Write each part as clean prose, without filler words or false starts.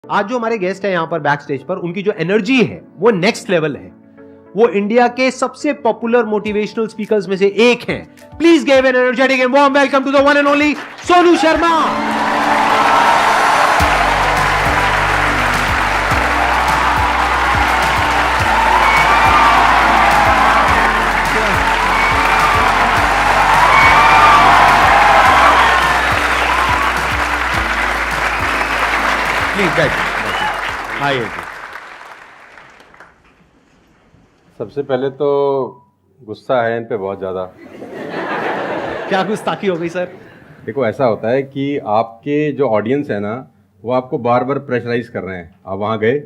आज जो हमारे गेस्ट है यहां पर बैक स्टेज पर, उनकी जो एनर्जी है वो नेक्स्ट लेवल है। वो इंडिया के सबसे पॉपुलर मोटिवेशनल स्पीकर्स में से एक हैं। Please give an energetic and warm welcome to the one and only Sonu Sharma. आइए। सबसे पहले तो गुस्सा है इन पे बहुत ज़्यादा। क्या गुस्ताखी हो गई सर? देखो, ऐसा होता है कि आपके जो ऑडियंस है ना, वो आपको बार बार प्रेशराइज कर रहे हैं। आप वहाँ गए,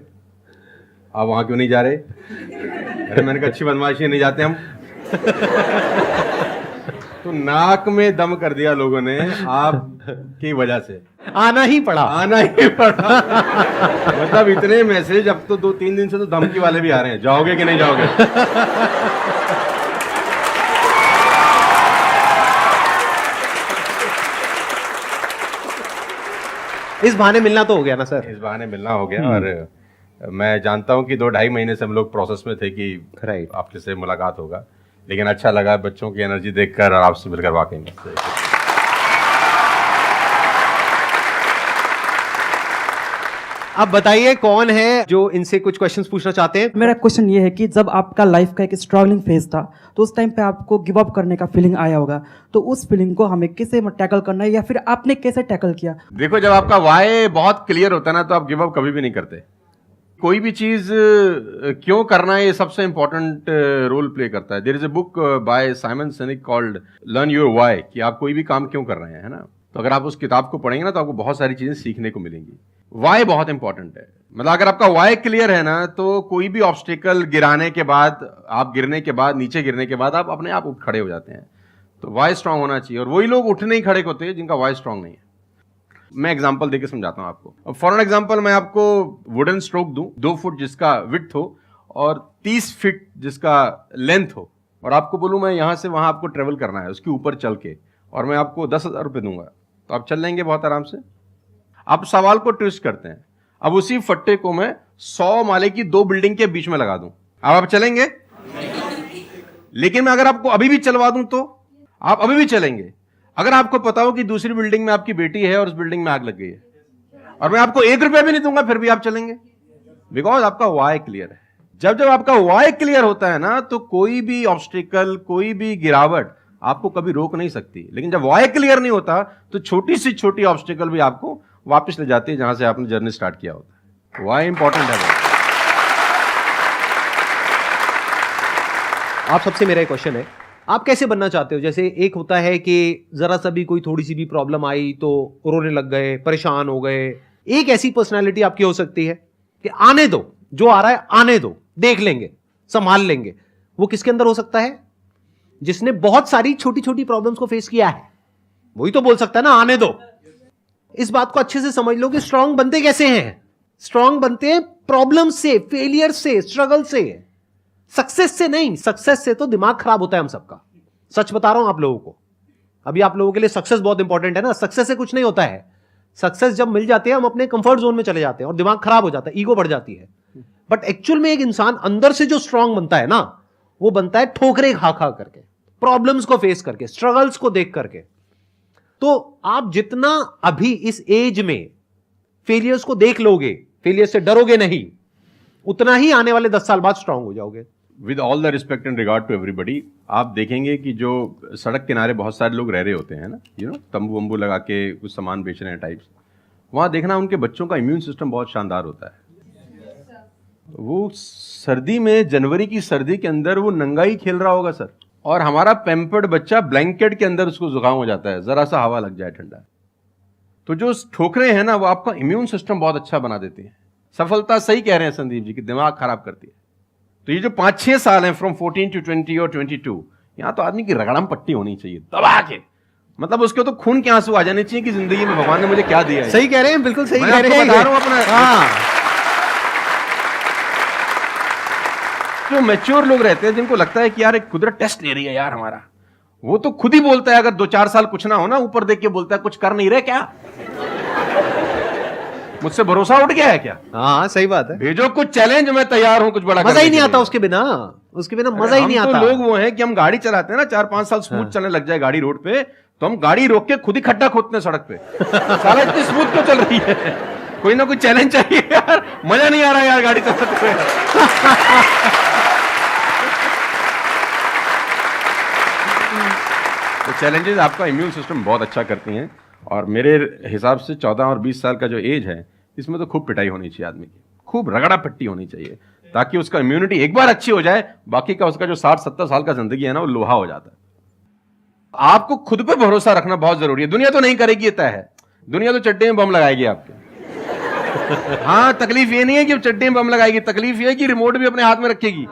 आप वहाँ क्यों नहीं जा रहे? अरे मैंने कहा अच्छी बदमाशी नहीं जाते हम। तो नाक में दम कर दिया लोगों ने आपकी वजह से। आना ही पड़ा। मतलब इतने मैसेज, अब तो 2-3 दिन से तो धमकी वाले भी आ रहे हैं, जाओगे कि नहीं जाओगे। इस बहाने मिलना तो हो गया ना सर? इस बहाने मिलना हो गया। और मैं जानता हूं कि 2-2.5 महीने से हम लोग प्रोसेस में थे कि आपके से मुलाकात होगा, लेकिन अच्छा लगा बच्चों की एनर्जी देखकर और आपसे मिलकर वाकई में। अब बताइए कौन है जो इनसे कुछ क्वेश्चंस पूछना चाहते हैं? मेरा क्वेश्चन ये है कि जब आपका लाइफ का एक स्ट्रगलिंग फेज था, तो उस टाइम पे आपको गिव अप करने का फीलिंग आया होगा, तो उस फीलिंग को हमें कैसे टैकल करना है या फिर आपने कैसे टैकल किया? देखो, जब आपका वाई बहुत क्लियर होता है ना, तो आप गिव अप कभी भी नहीं करते। कोई भी चीज क्यों करना है, ये सबसे इंपॉर्टेंट रोल प्ले करता है। There is a book by Simon Sinek called learn your why, कि आप कोई भी काम क्यों कर रहे हैं, है ना। तो अगर आप उस किताब को पढ़ेंगे ना, तो आपको बहुत सारी चीजें सीखने को मिलेंगी। वाई बहुत इंपॉर्टेंट है। मतलब अगर आपका वाई क्लियर है ना, तो कोई भी ऑब्स्टिकल गिराने के बाद, आप गिरने के बाद, नीचे गिरने के बाद आप अपने आप उठ खड़े हो जाते हैं। तो वाई स्ट्रांग होना चाहिए, और वही लोग उठने ही खड़े होते हैं जिनका वाई स्ट्रांग नहीं है। मैं एग्जांपल देके समझाता हूं आपको। फॉर एन एग्जांपल, मैं आपको वुडन स्ट्रोक दूं, 2 फुट जिसका विड्थ हो और 30 फीट जिसका लेंथ हो, और आपको बोलूं मैं यहां से वहां आपको ट्रेवल करना है उसके ऊपर चल के, और मैं आपको 10,000 रुपये दूंगा, तो आप चल लेंगे बहुत आराम से। आप सवाल को ट्विस्ट करते हैं। अब उसी फट्टे को मैं 100 माले की 2 बिल्डिंग के बीच में लगा दूं, अब आप चलेंगे? लेकिन मैं अगर आपको अभी भी चलवा दूं तो आप अभी भी चलेंगे। अगर आपको पता हो कि दूसरी बिल्डिंग में आपकी बेटी है और उस बिल्डिंग में आग लग गई है, और मैं आपको 1 रुपया भी नहीं दूंगा, फिर भी आप चलेंगे, बिकॉज आपका वाई क्लियर है। जब जब आपका वाई क्लियर होता है ना, तो कोई भी ऑब्स्टिकल, कोई भी गिरावट आपको कभी रोक नहीं सकती। लेकिन जब वाई क्लियर नहीं होता, तो छोटी सी छोटी ऑब्स्टिकल भी आपको वापस ले जाती है जहां से आपने जर्नी स्टार्ट किया होता है। वाई इंपॉर्टेंट है। आप सबसे मेरा एक क्वेश्चन है, आप कैसे बनना चाहते हो? जैसे एक होता है कि जरा सा भी कोई थोड़ी सी भी प्रॉब्लम आई तो रोने लग गए, परेशान हो गए। एक ऐसी पर्सनालिटी आपकी हो सकती है कि आने दो, जो आ रहा है आने दो, देख लेंगे, संभाल लेंगे। वो किसके अंदर हो सकता है? जिसने बहुत सारी छोटी छोटी प्रॉब्लम्स को फेस किया है, वही तो बोल सकता है ना आने दो। इस बात को अच्छे से समझ लो कि स्ट्रांग बनते कैसे हैं। स्ट्रांग बनते हैं प्रॉब्लम से, फेलियर से, स्ट्रगल से, सक्सेस से नहीं। सक्सेस से तो दिमाग खराब होता है हम सबका। सच बता रहा हूं आप लोगों को। अभी आप लोगों के लिए सक्सेस बहुत इंपॉर्टेंट है ना। सक्सेस से कुछ नहीं होता है। सक्सेस जब मिल जाते हैं, हम अपने कंफर्ट जोन में चले जाते हैं और दिमाग खराब हो जाता है, ईगो बढ़ जाती है। बट एक्चुअल में एक इंसान अंदर से जो स्ट्रांग बनता है ना, वो बनता है ठोकरे खा खा करके, प्रॉब्लम्स को फेस करके, स्ट्रगल्स को देख करके। तो आप जितना अभी इस एज में फेलियर्स को देख लोगे, फेलियर से डरोगे नहीं, उतना ही आने वाले 10 साल बाद स्ट्रांग हो जाओगे। With all the respect and regard to everybody, आप देखेंगे कि जो सड़क किनारे बहुत सारे लोग रह रहे होते हैं ना, तंबू वंबू लगा के कुछ सामान बेच रहे हैं टाइप्स, वहाँ देखना उनके बच्चों का इम्यून सिस्टम बहुत शानदार होता है। वो सर्दी में, जनवरी की सर्दी के अंदर वो नंगाई खेल रहा होगा सर, और हमारा पैम्पर्ड बच्चा ब्लैंकेट के अंदर उसको जुकाम हो जाता है, जरा सा हवा लग जाए ठंडा। तो जो ठोकरे हैं ना, वो आपका इम्यून सिस्टम बहुत अच्छा बना देती है। सफलता, सही कह रहे हैं संदीप जी, कि दिमाग खराब करती है। तो ये जो 5-6 साल हैं, फ्रॉम 14 to 20 और 22, यहां तो आदमी की रगड़म पट्टी होनी चाहिए दबा के। मतलब उसके तो खून के आंसू आ जाने चाहिए कि जिंदगी में भगवान ने मुझे क्या दिया है। सही कह रहे हैं, बिल्कुल सही कह रहे हैं। बता रहा हूं अपना। हाँ, जो मैच्योर लोग रहते हैं, जिनको लगता है कि यार एक कुदरत टेस्ट ले रही है यार हमारा, वो तो खुद ही बोलता है, अगर 2-4 साल कुछ ना हो ना, ऊपर देख के बोलता है कुछ कर नहीं रहे क्या। मुझसे भरोसा उठ गया है क्या? हाँ सही बात है। भेजो कुछ चैलेंज, मैं तैयार हूं कुछ बड़ा मजा करने ही नहीं के आता लिए। उसके बिना, उसके बिना मजा ही नहीं हम आता। तो लोग वो हैं कि हम गाड़ी चलाते हैं ना, 4-5 साल स्मूथ चलने लग जाए गाड़ी रोड पे, तो हम गाड़ी रोक के खुद ही खड्डा खोदते हैं सड़क पे। साला इतनी स्मूथ क्यों चल रही है? कोई ना कोई चैलेंज चाहिए यार, मजा नहीं आ रहा यार गाड़ी चलाते हुए। तो चैलेंजेस आपका इम्यून सिस्टम बहुत अच्छा करती हैं, और मेरे हिसाब से 14 और 20 साल का जो एज है, इसमें तो खूब पिटाई होनी चाहिए आदमी की, खूब रगड़ा पट्टी होनी चाहिए, ताकि उसका इम्यूनिटी एक बार अच्छी हो जाए, बाकी का उसका जो 60-70 साल का जिंदगी है ना, वो लोहा हो जाता है। आपको खुद पे भरोसा रखना बहुत जरूरी है। दुनिया तो नहीं करेगी, ये तय है। दुनिया तो चड्डे में बम लगाएगी आपके। हाँ, तकलीफ ये नहीं है कि चड्डे में बम लगाएगी, तकलीफ ये है कि रिमोट भी अपने हाथ में रखेगी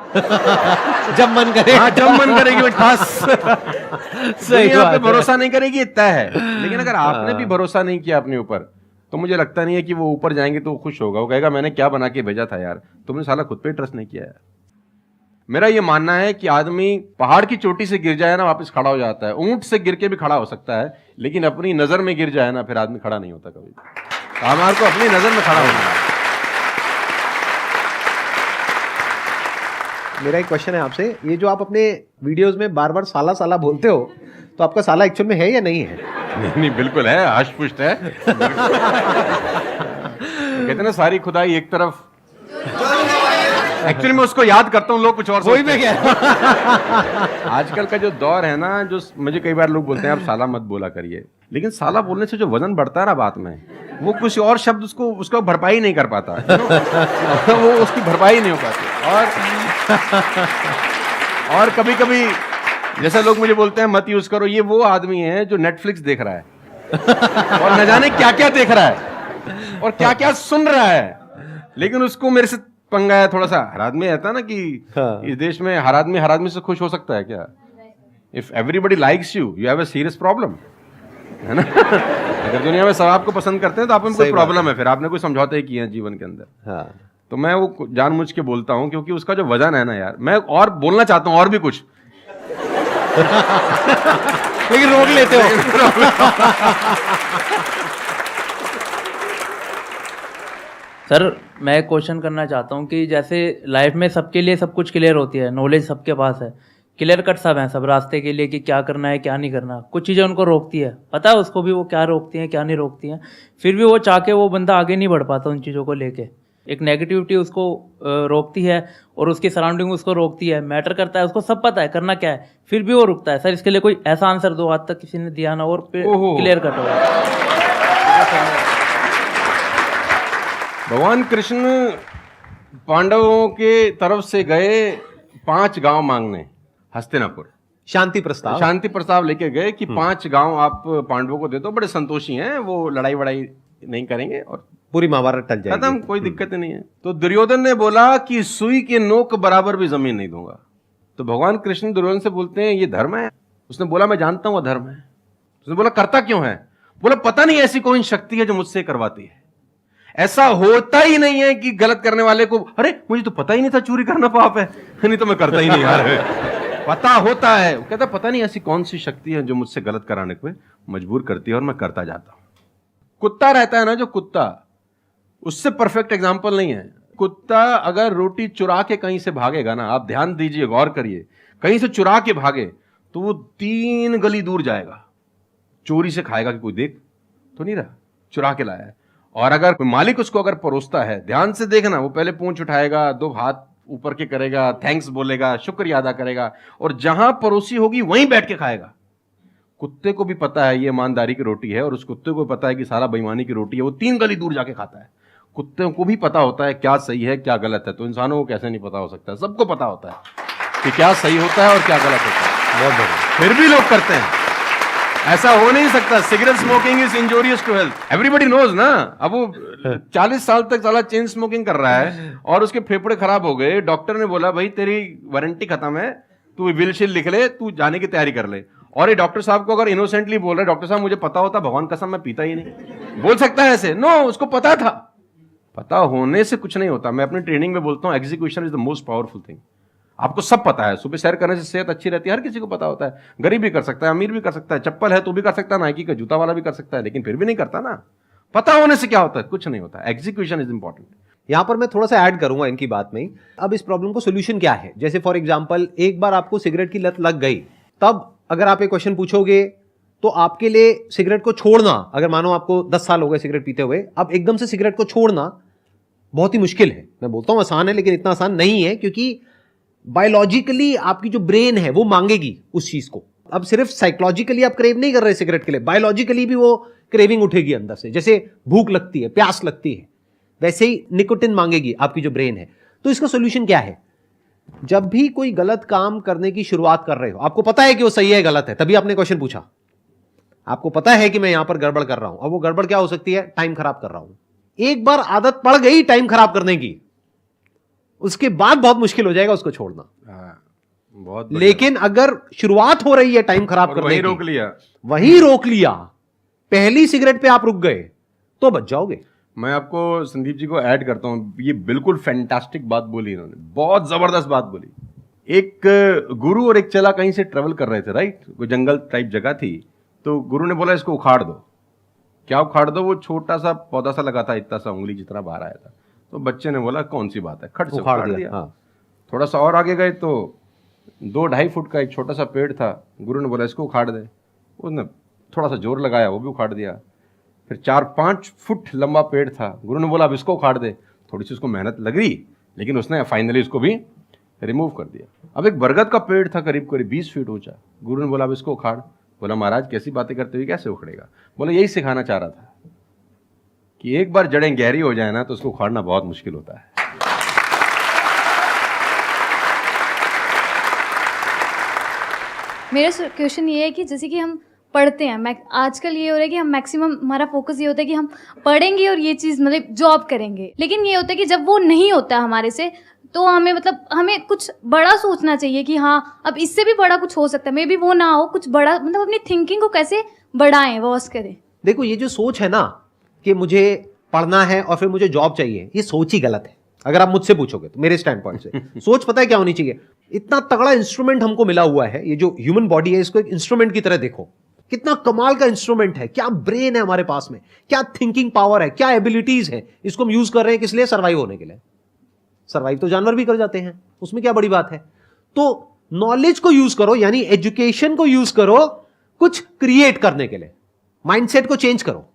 जब मन करे। हाँ, जब मन करेगी वो खास। सही दुनिया बात पे है। भरोसा नहीं करेगी, ये तय है। लेकिन अगर आपने भी भरोसा नहीं किया अपने ऊपर, तो मुझे लगता नहीं है कि वो ऊपर जाएंगे तो वो खुश होगा। वो कहेगा मैंने क्या बना के भेजा था यार, तुमने साला खुद पे ट्रस्ट नहीं किया यार। मेरा ये मानना है कि आदमी पहाड़ की चोटी से गिर जाए ना, वापस खड़ा हो जाता है। ऊंट से गिर के भी खड़ा हो सकता है, लेकिन अपनी नजर में गिर जाए ना, फिर आदमी खड़ा नहीं होता कभी। हमारे को अपनी नजर में खड़ा होना है। मेरा एक क्वेश्चन है आपसे, ये जो आप अपने वीडियोस में बार बार साला साला बोलते हो, तो आपका साला एक्चुअल में है या नहीं है? नहीं, बिल्कुल है, हष्ट-पुष्ट है। कहते ना सारी खुदाई एक तरफ। एक्चुअली मैं उसको याद करता हूँ, लोग कुछ और वही मैं सोचते हैं। आजकल का जो दौर है ना, जो मुझे कई बार लोग बोलते हैं आप साला मत बोला करिए, लेकिन साला बोलने से जो वजन बढ़ता है ना बात में, वो कुछ और शब्द उसको भरपाई नहीं कर पाता। वो उसकी भरपाई नहीं हो पाती। और कभी कभी जैसे लोग मुझे बोलते हैं मत यूज करो, ये वो आदमी है जो नेटफ्लिक्स देख रहा है और न जाने क्या क्या देख रहा है और क्या क्या सुन रहा है, लेकिन उसको मेरे से पंगा है थोड़ा सा। हर आदमी रहता है ना कि इस देश में हर आदमी से खुश हो सकता है क्या? If everybody likes you have a serious problem, है ना? अगर दुनिया में सब आपको पसंद करते हैं तो आप में कोई प्रॉब्लम है, फिर आपने कोई समझौते किए हैं जीवन के अंदर। हाँ। तो मैं वो जानबूझ के बोलता हूं, क्योंकि उसका जो वजन है ना यार, मैं और बोलना चाहता हूं और भी कुछ, लेकिन रोक लेते हो। सर मैं क्वेश्चन करना चाहता हूँ कि जैसे लाइफ में सबके लिए सब कुछ क्लियर होती है, नॉलेज सबके पास है, क्लियर कट सब है सब रास्ते के लिए कि क्या करना है क्या नहीं करना। कुछ चीज़ें उनको रोकती है, पता है उसको भी वो क्या रोकती हैं क्या नहीं रोकती हैं, फिर भी वो चाह के वो बंदा आगे नहीं बढ़ पाता उन चीज़ों को लेके। एक नेगेटिविटी उसको रोकती है और उसकी सराउंडिंग उसको रोकती है। मैटर करता है, उसको सब पता है करना क्या है, फिर भी वो रुकता है। सर इसके लिए कोई ऐसा आंसर दो, आज तक किसी ने दिया ना और क्लियर कट हो। भगवान कृष्ण पांडवों के तरफ से गए 5 गांव मांगने हस्तिनापुर, शांति प्रस्ताव। शांति प्रस्ताव लेके गए कि 5 गांव आप पांडवों को दे दो, बड़े संतोषी हैं, वो लड़ाई वड़ाई नहीं करेंगे और पूरी महाभारत टल जाएगी, खत्म, कोई दिक्कत ही नहीं है। तो दुर्योधन ने बोला कि सुई के नोक बराबर भी जमीन नहीं दूंगा। तो भगवान कृष्ण दुर्योधन से बोलते हैं ये धर्म है? उसने बोला मैं जानता हूं वो धर्म है। उसने बोला करता क्यों है? बोला पता नहीं ऐसी कोई शक्ति है जो मुझसे करवाती है। ऐसा होता ही नहीं है कि गलत करने वाले को अरे मुझे तो पता ही नहीं था चोरी करना पाप है, नहीं तो मैं करता ही नहीं यार। पता होता है। वो कहता पता नहीं ऐसी कौन सी शक्ति है जो मुझसे गलत कराने को मजबूर करती है और मैं करता जाता हूं। कुत्ता रहता है ना, जो कुत्ता, उससे परफेक्ट एग्जाम्पल नहीं है। कुत्ता अगर रोटी चुरा के कहीं से भागेगा ना, आप ध्यान दीजिए, गौर करिए, कहीं से चुरा के भागे तो वो 3 गली दूर जाएगा, चोरी से खाएगा कि कोई देख तो नहीं रहा, चुरा के लाया है। और अगर मालिक उसको अगर परोसता है, ध्यान से देखना, वो पहले पूंछ उठाएगा, 2 हाथ ऊपर के करेगा, थैंक्स बोलेगा, शुक्रिया अदा करेगा, और जहां परोसी होगी वहीं बैठ के खाएगा। कुत्ते को भी पता है ये ईमानदारी की रोटी है और उस कुत्ते को पता है कि सारा बेईमानी की रोटी है, वो 3 गली दूर जाके खाता है। कुत्ते को भी पता होता है क्या सही है क्या गलत है, तो इंसानों को कैसे नहीं पता हो सकता है? सबको पता होता है कि क्या सही होता है और क्या गलत होता है। बहुत बढ़िया। फिर भी लोग करते हैं। ऐसा हो नहीं सकता। Cigarette smoking is injurious to health, everybody knows ना। अब वो 40 साल तक साला चेन स्मोकिंग कर रहा है और उसके फेफड़े खराब हो गए, डॉक्टर ने बोला भाई तेरी वारंटी खत्म है, तू विल शील लिख ले, तू जाने की तैयारी कर ले। और ये डॉक्टर साहब को अगर इनोसेंटली बोल रहे, डॉक्टर साहब मुझे पता होता, भगवान कसम मैं पीता ही नहीं, बोल सकता है ऐसे? नो, उसको पता था। पता होने से कुछ नहीं होता। मैं अपनी ट्रेनिंग में बोलता हूं execution is the most powerful thing. आपको सब पता है, सुबह सैर करने से सेहत अच्छी रहती है, हर किसी को पता होता है। गरीब भी कर सकता है, अमीर भी कर सकता है, चप्पल है तो भी कर सकता है, नाइकी का जूता वाला भी कर सकता है, लेकिन फिर भी नहीं करता ना। पता होने से क्या होता है? कुछ नहीं होता। Execution is important. यहां पर मैं थोड़ा सा ऐड करूंगा इनकी बात में। अब इस प्रॉब्लम को सोल्यूशन क्या है? जैसे फॉर एग्जांपल, एक बार आपको सिगरेट की लत लग गई, तब अगर आप एक क्वेश्चन पूछोगे तो आपके लिए सिगरेट को छोड़ना, अगर मानो आपको 10 साल हो गए सिगरेट पीते हुए, अब एकदम से सिगरेट को छोड़ना बहुत ही मुश्किल है। मैं बोलता हूं आसान है, लेकिन इतना आसान नहीं है, क्योंकि बायोलॉजिकली आपकी जो ब्रेन है वो मांगेगी उस चीज को। अब सिर्फ साइकोलॉजिकली आप क्रेव नहीं कर रहे सिगरेट के लिए, बायोलॉजिकली भी वो क्रेविंग उठेगी अंदर से। जैसे भूख लगती है, प्यास लगती है, वैसे ही निकोटिन मांगेगी आपकी जो ब्रेन है। तो इसका सोल्यूशन क्या है? जब भी कोई गलत काम करने की शुरुआत कर रहे हो, आपको पता है कि वो सही है गलत है, तभी आपने क्वेश्चन पूछा, आपको पता है कि मैं यहां पर गड़बड़ कर रहा हूं। अब वो गड़बड़ क्या हो सकती है? टाइम खराब कर रहा हूं। एक बार आदत पड़ गई टाइम खराब करने की, उसके बाद बहुत मुश्किल हो जाएगा उसको छोड़ना। बहुत लेकिन अगर शुरुआत हो रही है टाइम खराब करने वही की, रोक लिया, वही रोक लिया, पहली सिगरेट पे आप रुक गए, तो बच जाओगे। मैं आपको संदीप जी को ऐड करता हूं। ये बिल्कुल फैंटास्टिक बात बोली इन्होंने, बहुत जबरदस्त बात बोली। एक गुरु और एक चेला कहीं से ट्रेवल कर रहे थे, राइट? कोई जंगल टाइप जगह थी, तो गुरु ने बोला इसको उखाड़ दो। क्या उखाड़ दो? वो छोटा सा पौधा सा लगा था, इतना सा उंगली जितना बाहर आया था। तो बच्चे ने बोला कौन सी बात है, खट से उखाड़ दिया। हाँ। थोड़ा सा और आगे गए तो 2-2.5 फुट का एक छोटा सा पेड़ था। गुरु ने बोला इसको उखाड़ दे। उसने थोड़ा सा जोर लगाया, वो भी उखाड़ दिया। फिर 4-5 फुट लंबा पेड़ था। गुरु ने बोला अब इसको उखाड़ दे। थोड़ी सी उसको मेहनत लग रही, लेकिन उसने फाइनली इसको भी रिमूव कर दिया। अब एक बरगद का पेड़ था करीब करीब 20 फीट ऊंचा। गुरु ने बोला अब इसको उखाड़। बोला महाराज कैसी बातें करते हुए, कैसे उखड़ेगा? बोला यही सिखाना चाह रहा था कि एक बार जड़ें गहरी हो जाए ना, तो उसको उखाड़ना बहुत मुश्किल होता है। मेरा क्वेश्चन ये है कि जैसे कि हम पढ़ते हैं, आजकल ये हो रहा है कि हम मैक्सिमम हमारा फोकस ये होता है कि हम पढ़ेंगे और ये चीज़ मतलब जॉब करेंगे, लेकिन ये होता है कि जब वो नहीं होता हमारे से, तो हमें मतलब हमें कुछ बड़ा सोचना चाहिए कि हाँ अब इससे भी बड़ा कुछ हो सकता है, मे बी वो ना हो, कुछ बड़ा, मतलब अपनी थिंकिंग को कैसे बढ़ाएं, वॉस करें। देखो, ये जो सोच है ना कि मुझे पढ़ना है और फिर मुझे जॉब चाहिए, ये सोच ही गलत है। अगर आप मुझसे पूछोगे तो मेरे स्टैंड पॉइंट से सोच पता है क्या होनी चाहिए? इतना तगड़ा इंस्ट्रूमेंट हमको मिला हुआ है, ये जो ह्यूमन बॉडी है, इसको एक इंस्ट्रूमेंट की तरह देखो। कितना कमाल का इंस्ट्रूमेंट है, क्या ब्रेन है हमारे पास में, क्या थिंकिंग पावर है, क्या एबिलिटीज है। इसको हम यूज कर रहे हैं किस लिए? सर्वाइव होने के लिए। सर्वाइव तो जानवर भी कर जाते हैं, उसमें क्या बड़ी बात है? तो नॉलेज को यूज करो, यानी एजुकेशन को यूज करो कुछ क्रिएट करने के लिए। माइंडसेट को चेंज करो।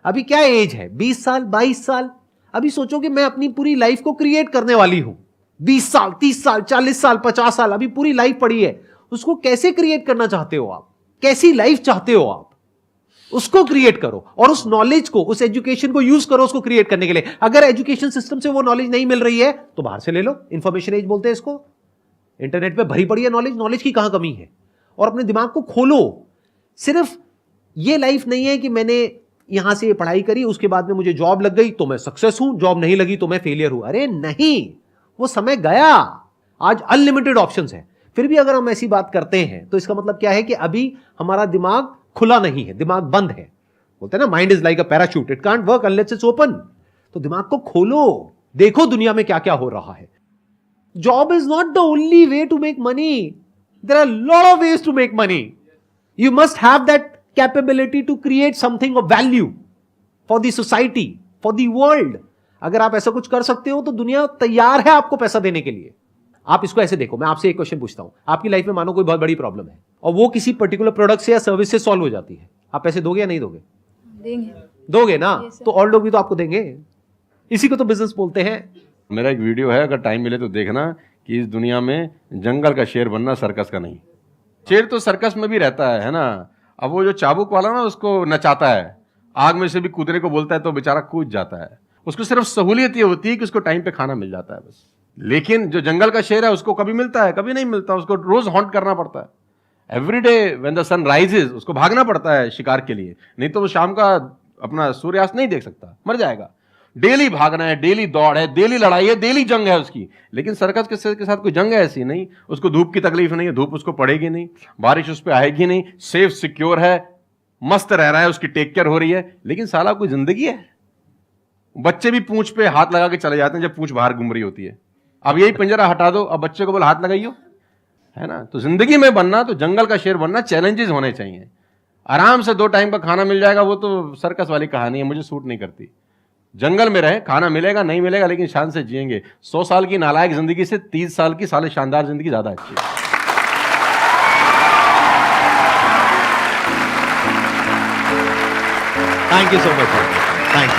अभी क्या एज है? 20 साल, 22 साल। अभी सोचो कि मैं अपनी पूरी लाइफ को क्रिएट करने वाली हूं। 20 साल, 30 साल, 40 साल, 50 साल, अभी पूरी लाइफ पड़ी है। उसको कैसे क्रिएट करना चाहते हो आप? कैसी लाइफ चाहते हो आप? उसको क्रिएट करो, और उस नॉलेज को, उस एजुकेशन को यूज करो उसको क्रिएट करने के लिए। अगर एजुकेशन सिस्टम से वो नॉलेज नहीं मिल रही है तो बाहर से ले लो। इंफॉर्मेशन एज बोलते हैं इसको। इंटरनेट पे भरी पड़ी है नॉलेज। नॉलेज की कहां कमी है? और अपने दिमाग को खोलो। सिर्फ ये लाइफ नहीं है कि मैंने यहां से पढ़ाई करी, उसके बाद में मुझे जॉब लग गई तो मैं सक्सेस हूं, जॉब नहीं लगी तो मैं फेलियर हूं। अरे नहीं, वो समय गया। आज अनलिमिटेड ऑप्शंस हैं। फिर भी अगर हम ऐसी बात करते हैं तो इसका मतलब क्या है कि अभी हमारा दिमाग खुला नहीं है, दिमाग बंद है। बोलते हैं ना, mind is like a parachute, it can't work unless it's open. तो दिमाग को खोलो, देखो दुनिया में क्या क्या हो रहा है। Job is not the only way to make money, there are lot of ways to make money. You must have that capability to create something of value for the society, for the world. अगर आप ऐसा कुछ कर सकते हो तो दुनिया तैयार है आपको पैसा देने के लिए। आप इसको ऐसे देखो, मैं आपसे एक क्वेश्चन पूछता हूं। आपकी लाइफ में मानो कोई बहुत बड़ी प्रॉब्लम है और वो किसी पर्टिकुलर प्रोडक्ट से या सर्विस से सॉल्व हो जाती है, आप पैसे दोगे या नहीं दोगे? देंगे। दोगे ना? तो और लोग भी तो आपको देंगे। इसी को तो बिजनेस बोलते हैं। मेरा एक वीडियो है, अगर टाइम मिले तो देखना, कि इस दुनिया में जंगल का शेर बनना, सर्कस का नहीं। शेर तो सर्कस में भी रहता है ना। अब वो जो चाबुक वाला ना उसको नचाता है, आग में से भी कूदने को बोलता है तो बेचारा कूद जाता है। उसको सिर्फ सहूलियत ये होती है कि उसको टाइम पे खाना मिल जाता है बस। लेकिन जो जंगल का शेर है उसको कभी मिलता है, कभी नहीं मिलता। उसको रोज हॉन्ट करना पड़ता है। Every day when the sun rises उसको भागना पड़ता है शिकार के लिए, नहीं तो वो शाम का अपना सूर्यास्त नहीं देख सकता, मर जाएगा। डेली भागना है, डेली दौड़ है, डेली लड़ाई है, डेली जंग है उसकी। लेकिन सर्कस के साथ कोई जंग है ऐसी नहीं। उसको धूप की तकलीफ नहीं है, धूप उसको पड़ेगी नहीं, बारिश उस पर आएगी नहीं, सेफ सिक्योर है, मस्त रह रहा है, उसकी टेक केयर हो रही है। लेकिन साला कोई जिंदगी है? बच्चे भी पूंछ पे हाथ लगा के चले जाते हैं जब पूंछ बाहर घूम रही होती है। अब यही पिंजरा हटा दो, अब बच्चे को बोला हाथ लगाइयो, है ना? तो जिंदगी में बनना, तो जंगल का शेर बनना, चैलेंजेस होने चाहिए। आराम से 2 टाइम का खाना मिल जाएगा, वो तो सर्कस वाली कहानी है, मुझे सूट नहीं करती। जंगल में रहे, खाना मिलेगा नहीं मिलेगा लेकिन शान से जिएंगे। 100 साल की नालायक जिंदगी से 30 साल की साले शानदार जिंदगी ज्यादा अच्छी है। Thank you so much. Thank you.